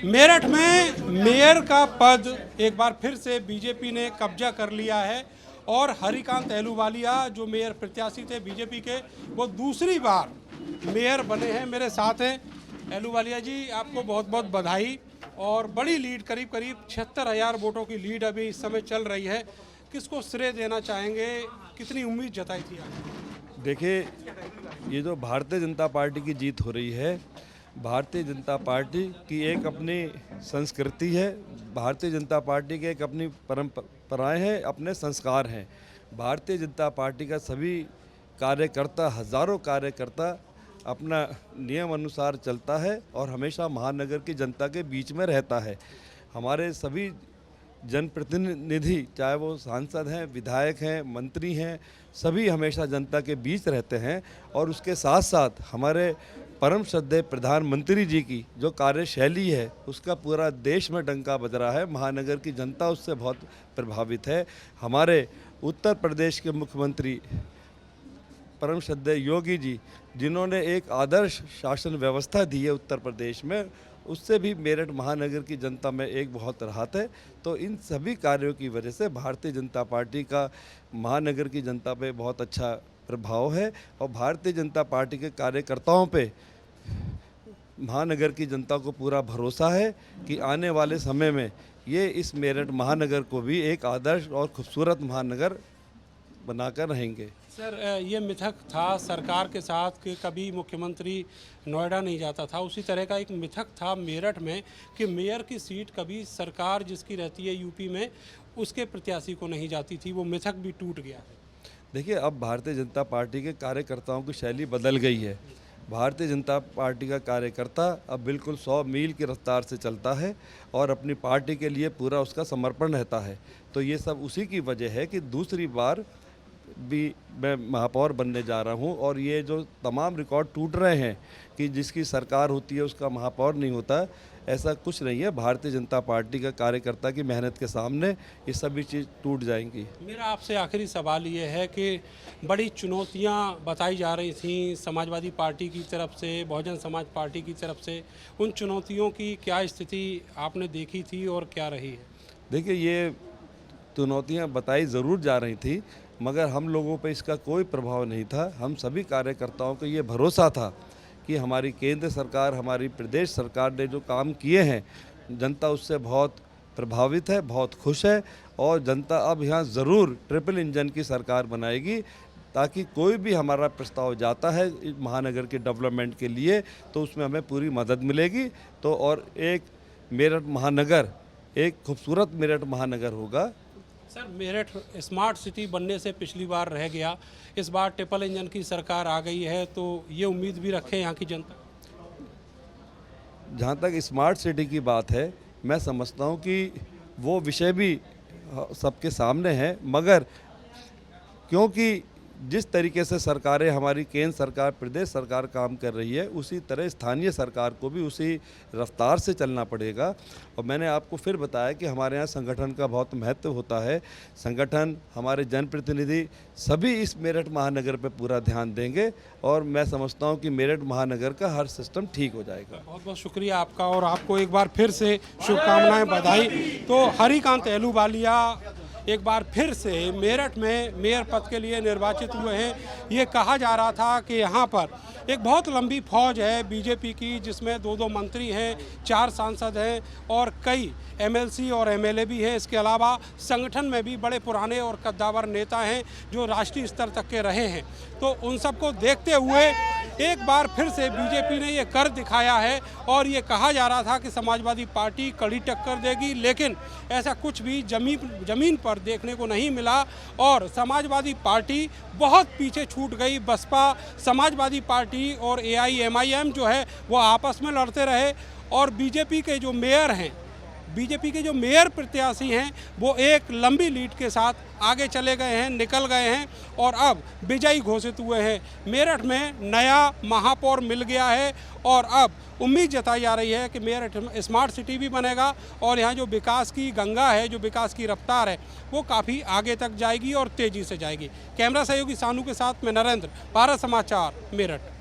मेरठ में मेयर का पद एक बार फिर से बीजेपी ने कब्जा कर लिया है और हरिकांत अहलूवालिया जो मेयर प्रत्याशी थे बीजेपी के, वो दूसरी बार मेयर बने हैं। मेरे साथ हैं अहलूवालिया जी, आपको बहुत बहुत बधाई। और बड़ी लीड, करीब करीब 76,000 वोटों की लीड अभी इस समय चल रही है। किसको श्रेय देना चाहेंगे, कितनी उम्मीद जताई थी आपने? देखिए, ये जो भारतीय जनता पार्टी की जीत हो रही है, भारतीय जनता पार्टी की एक अपनी संस्कृति है, भारतीय जनता पार्टी की एक अपनी परंपराएं हैं, अपने संस्कार हैं। भारतीय जनता पार्टी का सभी कार्यकर्ता, हज़ारों कार्यकर्ता अपना नियम अनुसार चलता है और हमेशा महानगर की जनता के बीच में रहता है। हमारे सभी जनप्रतिनिधि, चाहे वो सांसद हैं, विधायक हैं, मंत्री हैं, सभी हमेशा जनता के बीच रहते हैं। और उसके साथ साथ हमारे परम श्रद्धेय प्रधानमंत्री जी की जो कार्यशैली है, उसका पूरा देश में डंका बज रहा है। महानगर की जनता उससे बहुत प्रभावित है। हमारे उत्तर प्रदेश के मुख्यमंत्री परम श्रद्धेय योगी जी, जिन्होंने एक आदर्श शासन व्यवस्था दी है उत्तर प्रदेश में, उससे भी मेरठ महानगर की जनता में एक बहुत राहत है। तो इन सभी कार्यों की वजह से भारतीय जनता पार्टी का महानगर की जनता पे बहुत अच्छा प्रभाव है और भारतीय जनता पार्टी के कार्यकर्ताओं पे महानगर की जनता को पूरा भरोसा है कि आने वाले समय में ये इस मेरठ महानगर को भी एक आदर्श और खूबसूरत महानगर बनाकर रहेंगे। सर, ये मिथक था सरकार के साथ कि कभी मुख्यमंत्री नोएडा नहीं जाता था, उसी तरह का एक मिथक था मेरठ में कि मेयर की सीट कभी सरकार जिसकी रहती है यूपी में, उसके प्रत्याशी को नहीं जाती थी। वो मिथक भी टूट गया है। देखिए, अब भारतीय जनता पार्टी के कार्यकर्ताओं की शैली बदल गई है। भारतीय जनता पार्टी का कार्यकर्ता अब बिल्कुल 100 मील की रफ्तार से चलता है और अपनी पार्टी के लिए पूरा उसका समर्पण रहता है। तो ये सब उसी की वजह है कि दूसरी बार भी मैं महापौर बनने जा रहा हूं। और ये जो तमाम रिकॉर्ड टूट रहे हैं कि जिसकी सरकार होती है उसका महापौर नहीं होता, ऐसा कुछ नहीं है। भारतीय जनता पार्टी का कार्यकर्ता की मेहनत के सामने ये सभी चीज़ टूट जाएंगी। मेरा आपसे आखिरी सवाल ये है कि बड़ी चुनौतियां बताई जा रही थी समाजवादी पार्टी की तरफ से, बहुजन समाज पार्टी की तरफ से। उन चुनौतियों की क्या स्थिति आपने देखी थी और क्या रही है? देखिए, ये चुनौतियां बताई ज़रूर जा रही थी, मगर हम लोगों पे इसका कोई प्रभाव नहीं था। हम सभी कार्यकर्ताओं को ये भरोसा था कि हमारी केंद्र सरकार, हमारी प्रदेश सरकार ने जो काम किए हैं, जनता उससे बहुत प्रभावित है, बहुत खुश है। और जनता अब यहाँ ज़रूर ट्रिपल इंजन की सरकार बनाएगी, ताकि कोई भी हमारा प्रस्ताव जाता है महानगर के डेवलपमेंट के लिए तो उसमें हमें पूरी मदद मिलेगी। तो और एक मेरठ महानगर, एक खूबसूरत मेरठ महानगर होगा। सर, मेरठ स्मार्ट सिटी बनने से पिछली बार रह गया, इस बार ट्रिपल इंजन की सरकार आ गई है, तो ये उम्मीद भी रखे यहाँ की जनता? जहाँ तक स्मार्ट सिटी की बात है, मैं समझता हूँ कि वो विषय भी सबके सामने है, मगर क्योंकि जिस तरीके से सरकारें, हमारी केंद्र सरकार, प्रदेश सरकार काम कर रही है, उसी तरह स्थानीय सरकार को भी उसी रफ्तार से चलना पड़ेगा। और मैंने आपको फिर बताया कि हमारे यहाँ संगठन का बहुत महत्व होता है। संगठन, हमारे जनप्रतिनिधि सभी इस मेरठ महानगर पर पूरा ध्यान देंगे और मैं समझता हूँ कि मेरठ महानगर का हर सिस्टम ठीक हो जाएगा। बहुत बहुत शुक्रिया आपका और आपको एक बार फिर से शुभकामनाएं, बधाई। तो हरिकांत अहलूवालिया एक बार फिर से मेरठ में मेयर पद के लिए निर्वाचित हुए हैं। ये कहा जा रहा था कि यहाँ पर एक बहुत लंबी फौज है बीजेपी की, जिसमें 2 मंत्री हैं, 4 सांसद हैं और कई एमएलसी और एमएलए भी हैं। इसके अलावा संगठन में भी बड़े पुराने और कद्दावर नेता हैं जो राष्ट्रीय स्तर तक के रहे हैं। तो उन सबको देखते हुए एक बार फिर से बीजेपी ने ये कर दिखाया है और ये कहा जा रहा था कि समाजवादी पार्टी कड़ी टक्कर देगी, लेकिन ऐसा कुछ भी जमीन पर देखने को नहीं मिला और समाजवादी पार्टी बहुत पीछे छूट गई। बसपा, समाजवादी पार्टी और AIMIM जो है वो आपस में लड़ते रहे और बीजेपी के जो मेयर हैं, बीजेपी के जो मेयर प्रत्याशी हैं, वो एक लंबी लीड के साथ आगे चले गए हैं, निकल गए हैं और अब विजयी घोषित हुए हैं। मेरठ में नया महापौर मिल गया है और अब उम्मीद जताई जा रही है कि मेरठ स्मार्ट सिटी भी बनेगा और यहाँ जो विकास की गंगा है, जो विकास की रफ्तार है, वो काफ़ी आगे तक जाएगी और तेज़ी से जाएगी। कैमरा सहयोगी सानू के साथ मैं नरेंद्र, भारत समाचार, मेरठ।